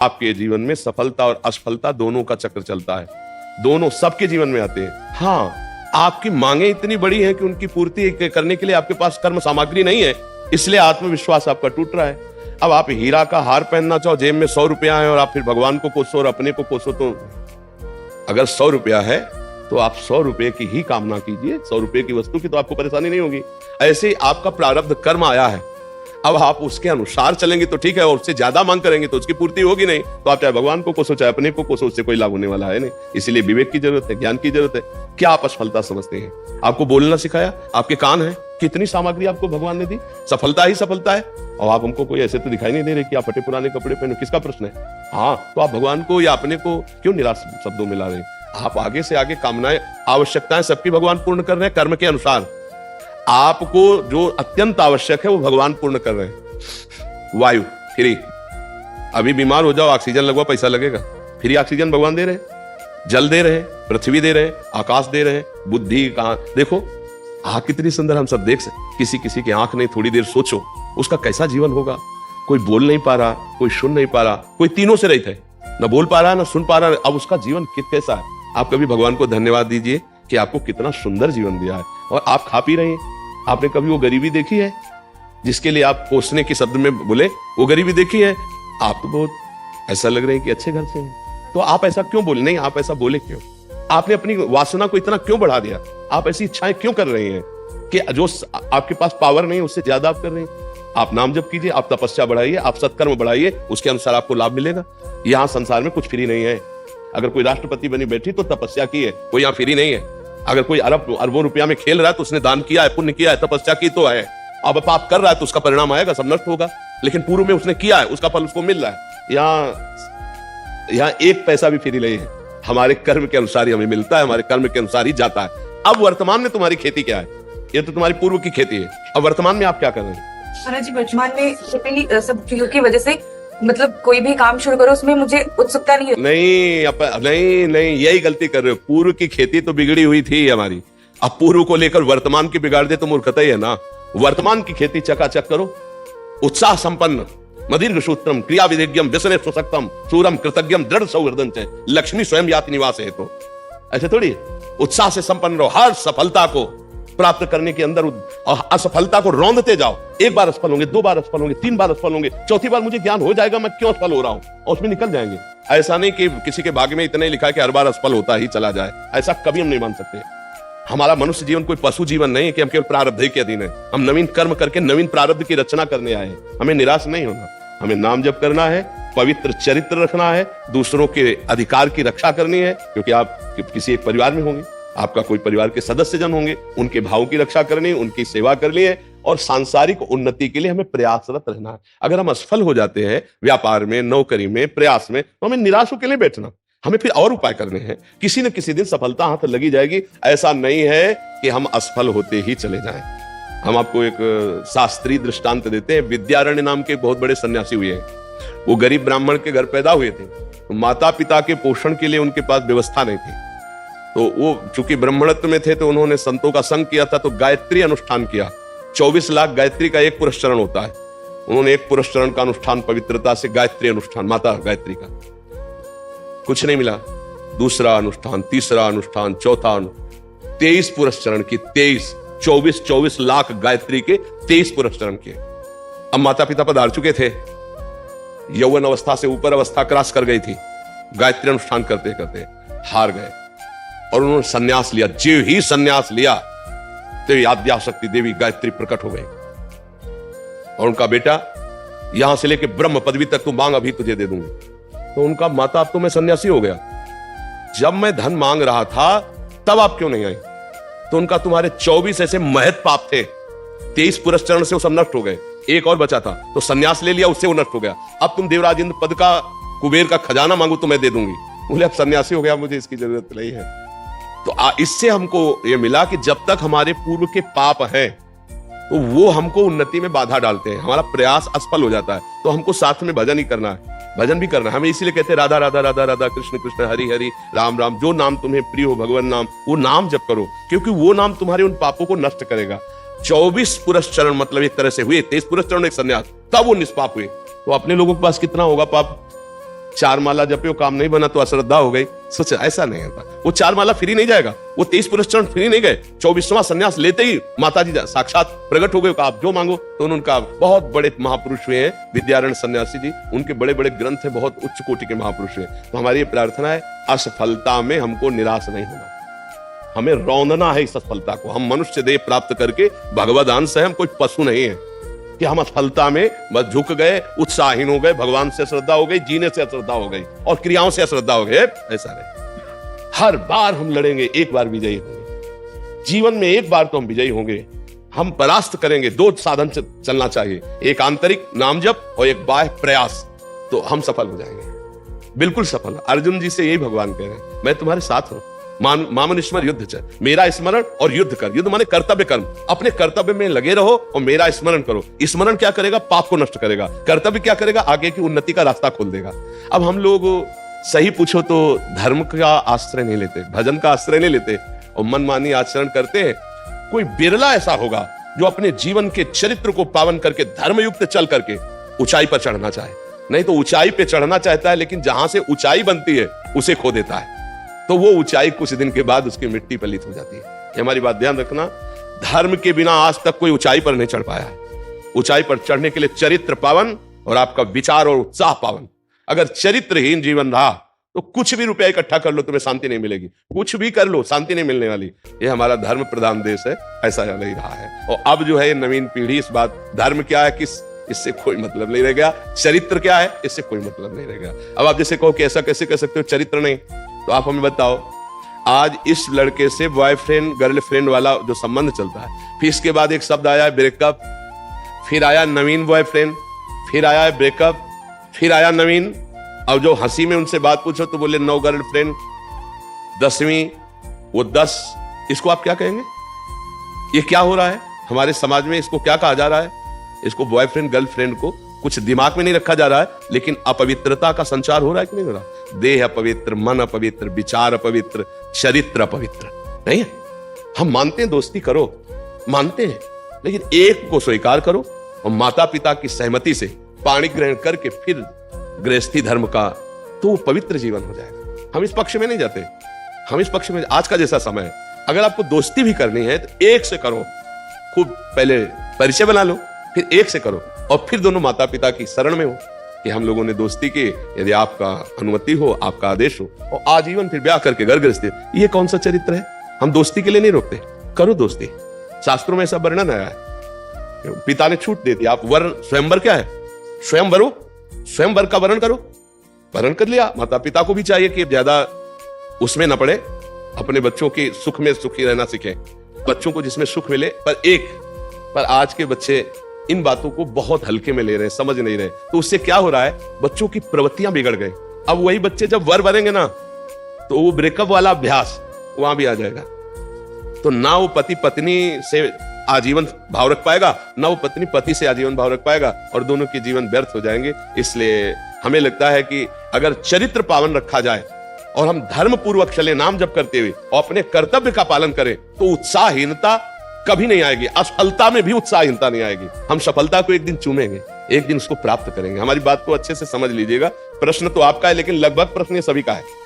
आपके जीवन में सफलता और असफलता दोनों का चक्र चलता है, दोनों सबके जीवन में आते हैं। हाँ, आपकी मांगे इतनी बड़ी हैं कि उनकी पूर्ति करने के लिए आपके पास कर्म सामग्री नहीं है, इसलिए आत्मविश्वास आपका टूट रहा है। अब आप हीरा का हार पहनना चाहो, जेब में 100 रुपया है और आप फिर भगवान को कोसो और अपने को कोसो, तो अगर 100 रुपया है तो आप 100 रुपए की ही कामना कीजिए, 100 रुपए की वस्तु की तो आपको परेशानी नहीं होगी। ऐसे ही आपका प्रारब्ध कर्म आया है, अब आप उसके अनुसार चलेंगे तो ठीक है, और उससे ज्यादा मांग करेंगे तो उसकी पूर्ति होगी नहीं, तो आप चाहे भगवान को कोसो चाहे अपने को कोसो, उससे कोई लाभ होने वाला है नहीं। इसीलिए विवेक की जरूरत है, ज्ञान की जरूरत है। क्या आप असफलता समझते हैं? आपको बोलना सिखाया, आपके कान है, कितनी सामग्री आपको भगवान ने दी, सफलता ही सफलता है, और आप हमको कोई ऐसे तो दिखाई नहीं दे रहे कि आप फटे पुराने कपड़े पहनो, किसका प्रश्न है? हाँ, तो आप भगवान को या अपने को क्यों निराश शब्दों में ला रहे हैं? आप आगे से आगे कामनाएं, आवश्यकताएं सबकी भगवान पूर्ण कर रहे हैं कर्म के अनुसार। आपको जो अत्यंत आवश्यक है वो भगवान पूर्ण कर रहे हैं। वायु फ्री, अभी बीमार हो जाओ, ऑक्सीजन लगवा, पैसा लगेगा, फ्री ऑक्सीजन भगवान दे रहे हैं। जल दे रहे हैं, पृथ्वी दे रहे हैं, आकाश दे रहे हैं, बुद्धि कहां, देखो आंख कितनी सुंदर हम सब देख सकते। किसी किसी की आंख नहीं, थोड़ी देर सोचो उसका कैसा जीवन होगा। कोई बोल नहीं पा रहा, कोई सुन नहीं पा रहा, कोई तीनों से रहित है, ना बोल पा रहा है ना सुन पा रहा है, अब उसका जीवन कैसा है? आप कभी भगवान को धन्यवाद दीजिए कि आपको कितना सुंदर जीवन दिया है, और आप खा पी रहे हैं। आपने कभी वो गरीबी देखी है जिसके लिए आप कोसने के शब्द में बोले? वो गरीबी देखी है? आप तो बहुत ऐसा लग रहे हैं कि अच्छे घर से हैं, तो आप ऐसा क्यों बोले? नहीं, आप ऐसा बोले क्यों? आपने अपनी वासना को इतना क्यों बढ़ा दिया? आप ऐसी इच्छाएं क्यों कर रहे हैं कि जो आपके पास पावर नहीं उससे ज्यादा आप कर रहे हैं? आप नाम जप कीजिए, आप तपस्या बढ़ाइए, आप सत्कर्म बढ़ाइए, उसके अनुसार आपको लाभ मिलेगा। यहाँ संसार में कुछ फ्री नहीं है। अगर कोई राष्ट्रपति बनी बैठी तो तपस्या की है, कोई यहाँ फ्री नहीं है। अगर कोई अरबों रुपया में खेल रहा है तो उसने दान किया है, पुण्य किया है, तपस्या की तो है। अब पाप कर रहा है तो उसका परिणाम आएगा, सब नष्ट होगा। लेकिन पूर्व में उसने किया है, उसका फल उसको मिल रहा है। यहाँ एक पैसा भी फ्री नहीं है, हमारे कर्म के अनुसार ही हमें मिलता है, हमारे कर्म के अनुसार ही जाता है। अब वर्तमान में तुम्हारी खेती क्या है? ये तो तुम्हारी पूर्व की खेती है। अब वर्तमान में आप क्या कर रहे हैं? महाराज जी, वर्तमान में सब चीजों की वजह से मतलब कोई भी काम शुरू करो उसमें मुझे उत्सुकता नहीं है। नहीं, यही गलती कर रहे हो। पूर्व की खेती तो बिगड़ी हुई थी हमारी, अब पूर्व को लेकर वर्तमान की बिगाड़ दे तो मूर्खता ही है ना। वर्तमान की खेती चकाचक करो, उत्साह संपन्न, मदीर्घ सूत्रम, क्रिया विधिज्ञम, व्यसने सुशक्तम, सूरम कृतज्ञम, दृढ़ सौहृदं च, लक्ष्मी स्वयं याति निवास है। तो ऐसे थोड़ी, उत्साह से संपन्न रहो, हर सफलता को प्राप्त करने के अंदर असफलता को रौंदते जाओ। एक बार असफल होंगे, 2 बार असफल होंगे, 3 बार असफल होंगे, चौथी बार मुझे ज्ञान हो जाएगा मैं क्यों असफल हो रहा हूं, और उसमें निकल जाएंगे। ऐसा नहीं कि किसी के भाग्य में इतना ही लिखा है कि हर बार असफल होता ही चला जाए, ऐसा कभी हम नहीं मान सकते। हमारा मनुष्य जीवन कोई पशु जीवन नहीं है कि हम केवल प्रारब्ध के अधीन है। हम नवीन कर्म करके नवीन प्रारब्ध की रचना करने आए हैं। हमें निराश नहीं होना, हमें नाम जप करना है, पवित्र चरित्र रखना है, दूसरों के अधिकार की रक्षा करनी है, क्योंकि आप किसी एक परिवार में होंगे, आपका कोई परिवार के सदस्य जन होंगे, उनके भावों की रक्षा करनी, उनकी सेवा करनी है, और सांसारिक उन्नति के लिए हमें प्रयासरत रहना है। अगर हम असफल हो जाते हैं व्यापार में, नौकरी में, प्रयास में, तो हमें निराश होकर नहीं बैठना, हमें फिर और उपाय करने हैं। किसी न किसी दिन सफलता हाथ लगी जाएगी। ऐसा नहीं है कि हम असफल होते ही चले जाएं। हम आपको एक शास्त्रीय दृष्टांत देते हैं। विद्यारण्य नाम के बहुत बड़े सन्यासी हुए हैं। वो गरीब ब्राह्मण के घर पैदा हुए थे, तो माता पिता के पोषण के लिए उनके पास व्यवस्था नहीं थी। तो वो चूंकि ब्राह्मणत्व में थे तो उन्होंने संतों का संग किया था, तो गायत्री अनुष्ठान किया। 24 लाख गायत्री का एक पुरस्चरण होता है। उन्होंने एक पुरस्चरण का अनुष्ठान पवित्रता से, गायत्री अनुष्ठान, माता गायत्री का, कुछ नहीं मिला। दूसरा अनुष्ठान, तीसरा अनुष्ठान, चौथा 23 पुरस्चरण की, 24 लाख गायत्री के 23 पुरस्चरण किए। अब माता पिता पधार चुके थे, यौवन अवस्था से ऊपर अवस्था क्रॉस कर गई थी, गायत्री अनुष्ठान करते करते हार गए और उन्होंने सन्यास लिया। जो ही सन्यास लिया तो आद्याशक्ति देवी गायत्री प्रकट हो गई, और उनका बेटा, यहां से लेके ब्रह्म पदवी तक तू मांग, अभी तुझे दे दूंगी। तो उनका माता, अब तो मैं सन्यासी हो गया, जब मैं धन मांग रहा था तब आप क्यों नहीं आई? तो उनका, तुम्हारे 24 ऐसे महत पाप थे, 23 पुरस्चरण से वो सब नष्ट हो गए, एक और बचा था तो सन्यास ले लिया, उससे वो नष्ट हो गया। अब तुम देवराज इंद्र पद का, कुबेर का खजाना मांगो तो मैं दे दूंगी। बोले अब सन्यासी हो गया, मुझे इसकी जरूरत नहीं है। तो इससे हमको ये मिला कि जब तक हमारे पूर्व के पाप हैं तो वो हमको उन्नति में बाधा डालते हैं, हमारा प्रयास असफल हो जाता है। तो हमको साथ में भजन ही करना है, भजन भी करना है। हमें इसीलिए कहते हैं राधा राधा राधा राधा, कृष्ण कृष्ण हरि हरि, राम राम। जो नाम तुम्हें प्रिय हो भगवान नाम, वो नाम जप करो, क्योंकि वो नाम तुम्हारे उन पापों को नष्ट करेगा। 24 पुरस्चरण मतलब एक तरह से हुए, 23 पुरस्चरण एक सन्यास, तब वो निष्पाप हुए। तो अपने लोगों के पास कितना होगा पाप? चार माला जपे काम नहीं बना तो अश्रद्धा हो गई, सोच ऐसा नहीं होता। वो चार माला फ्री नहीं जाएगा, वो 23 पुरस्चरण फ्री नहीं गए। 24वां संन्यास लेते ही माता जी साक्षात प्रकट हो गए, आप जो मांगो। तो उनका बहुत बड़े महापुरुष हुए हैं विद्यारण्य सन्यासी जी, उनके बड़े बड़े ग्रंथ हैं, बहुत उच्च कोटि के महापुरुष हुए। तो हमारी ये प्रार्थना है, असफलता में हमको निराश नहीं होना, हमें रौंदना है इस असफलता को। हम मनुष्य देह प्राप्त करके भगवद अंश है, हम कोई पशु नहीं है कि हम असफलता में बस झुक गए, उत्साहीन हो गए, भगवान से श्रद्धा हो गई, जीने से अश्रद्धा हो गई और क्रियाओं से अश्रद्धा हो गए। ऐसा नहीं, हर बार हम लड़ेंगे, एक बार विजयी होंगे। जीवन में एक बार तो हम विजयी होंगे, हम परास्त करेंगे। दो साधन चलना चाहिए, एक आंतरिक नाम जप और एक बाह्य प्रयास, तो हम सफल हो जाएंगे, बिल्कुल सफल। अर्जुन जी से यही भगवान कह रहे हैं, मैं तुम्हारे साथ हूं, मामनिस्मर युद्ध च, मेरा स्मरण और युद्ध कर। युद्ध माने कर्तव्य कर्म, अपने कर्तव्य में लगे रहो और मेरा स्मरण करो। स्मरण क्या करेगा? पाप को नष्ट करेगा। कर्तव्य क्या करेगा? आगे की उन्नति का रास्ता खोल देगा। अब हम लोग सही पूछो तो धर्म का आश्रय नहीं लेते, भजन का आश्रय नहीं लेते और मनमानी आचरण करते हैं। कोई बिरला ऐसा होगा जो अपने जीवन के चरित्र को पावन करके धर्मयुक्त चल करके ऊंचाई पर चढ़ना चाहे। नहीं तो ऊंचाई पे चढ़ना चाहता है लेकिन जहां से ऊंचाई बनती है उसे खो देता है, तो वो ऊंचाई कुछ दिन के बाद उसकी मिट्टी पलित हो जाती है। ये हमारी बात ध्यान रखना। धर्म के बिना आज तक कोई ऊंचाई पर नहीं चढ़ पाया है। ऊंचाई पर चढ़ने के लिए चरित्र पावन और आपका विचार और उत्साह पावन। अगर चरित्रहीन जीवन रहा तो कुछ भी रुपया इकट्ठा कर लो, तुम्हें शांति नहीं मिलेगी। कुछ भी कर लो, शांति नहीं मिलने वाली। ये हमारा धर्म प्रधान देश है, ऐसा नहीं रहा है। और अब जो है ये नवीन पीढ़ी इस बात, धर्म क्या है किस, इससे कोई मतलब नहीं रह गया। चरित्र क्या है, इससे कोई मतलब नहीं रह गया। अब आप जैसे कहो कि ऐसा कैसे कह सकते हो चरित्र नहीं, तो आप हमें बताओ, आज इस लड़के से बॉयफ्रेंड गर्लफ्रेंड वाला जो संबंध चलता है, फिर इसके बाद एक शब्द आया है ब्रेकअप, फिर आया नवीन बॉयफ्रेंड, फिर आया है ब्रेकअप, फिर आया नवीन। अब जो हंसी में उनसे बात पूछो तो बोले 9 गर्लफ्रेंड, 10वीं वो 10। इसको आप क्या कहेंगे? ये क्या हो रहा है हमारे समाज में? इसको क्या कहा जा रहा है? इसको बॉयफ्रेंड गर्लफ्रेंड को कुछ दिमाग में नहीं रखा जा रहा है, लेकिन अपवित्रता का संचार हो रहा है कि नहीं हो रहा? देह अपवित्र, मन अपवित्र, विचार अपवित्र, चरित्र अपवित्र नहीं है। हम मानते हैं दोस्ती करो, मानते हैं, लेकिन एक को स्वीकार करो और माता पिता की सहमति से पाणी ग्रहण करके फिर गृहस्थी धर्म का, तो वो पवित्र जीवन हो जाएगा। हम इस पक्ष में नहीं जाते, हम इस पक्ष में, आज का जैसा समय है, अगर आपको दोस्ती भी करनी है तो एक से करो, खूब पहले परिचय बना लो, फिर एक से करो और फिर दोनों माता पिता की शरण में हो कि हम लोगों ने दोस्ती की, यदि आपका अनुमति हो, आपका आदेश हो, और आजीवन फिर ब्याह करके घर गृहस्थी। ये कौन सा चरित्र है? हम दोस्ती के लिए नहीं रोकते, करो दोस्ती। शास्त्रों में ऐसा वर्णन आया है, पिता ने छूट दे दी। आप वर्ण स्वयंवर क्या है? स्वयंवरो, स्वयंवर का वर्णन करो, वर्णन कर लिया। माता पिता को भी चाहिए कि ज्यादा उसमें न पड़े, अपने बच्चों के सुख में सुखी रहना सीखें, बच्चों को जिसमें सुख मिले। पर आज के बच्चे इन बातों को बहुत हल्के में ले रहे हैं, समझ नहीं रहे। तो उससे क्या हो रहा है? बच्चों की प्रवृत्तियां बिगड़ गई। अब वही बच्चे जब वर बनेंगे ना, तो वो ब्रेकअप वाला अभ्यास वहां भी आ जाएगा। तो ना वो पति पत्नी से आजीवन भाव रख पाएगा, ना वो पत्नी पति से आजीवन भाव रख पाएगा, और दोनों के जीवन व्यर्थ हो जाएंगे। इसलिए हमें लगता है कि अगर चरित्र पावन रखा जाए और हम धर्म पूर्वक चले, नाम जप करते हुए, और अपने कर्तव्य का पालन करें, तो उत्साहहीनता कभी नहीं आएगी। असफलता में भी उत्साहहीनता नहीं आएगी। हम सफलता को एक दिन चूमेंगे, एक दिन उसको प्राप्त करेंगे। हमारी बात को अच्छे से समझ लीजिएगा। प्रश्न तो आपका है, लेकिन लगभग प्रश्न ये सभी का है।